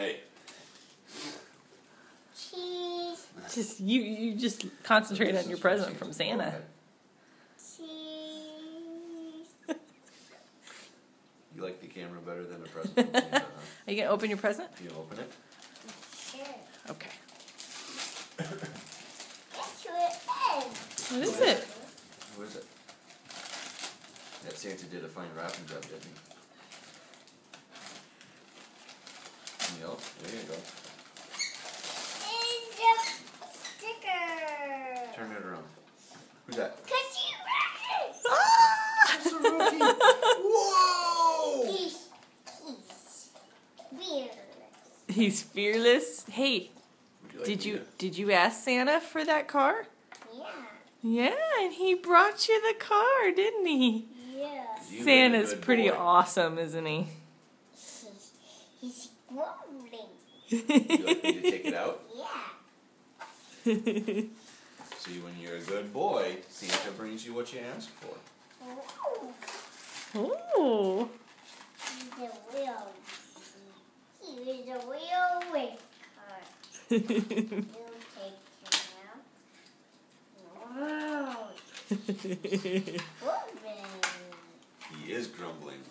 Hey. Cheese. Just you just concentrate on your present from Santa. Cheese. You like the camera better than a present from Santa, huh? Are you gonna open your present? You open it? Sure. Okay. Guess who it is? What is it? Who is it? That Santa did a fine wrapping job, didn't he? Yep, there you go. It's a sticker. Turn it around. Who's that? Cause you read It's a rookie! Whoa! it. He's weird. He's fearless. Hey, Would like me to- did you ask Santa for that car? Yeah. Yeah, and he brought you the car, didn't he? Yeah. You've been a Santa's good pretty boy. awesome, isn't he? He's grumbling. Would you like me to take it out? Yeah. See, when you're a good boy, Santa brings you what you ask for. Ooh. He's a real. He is a real winner. You'll take him out. Wow. Grumbling. He is grumbling.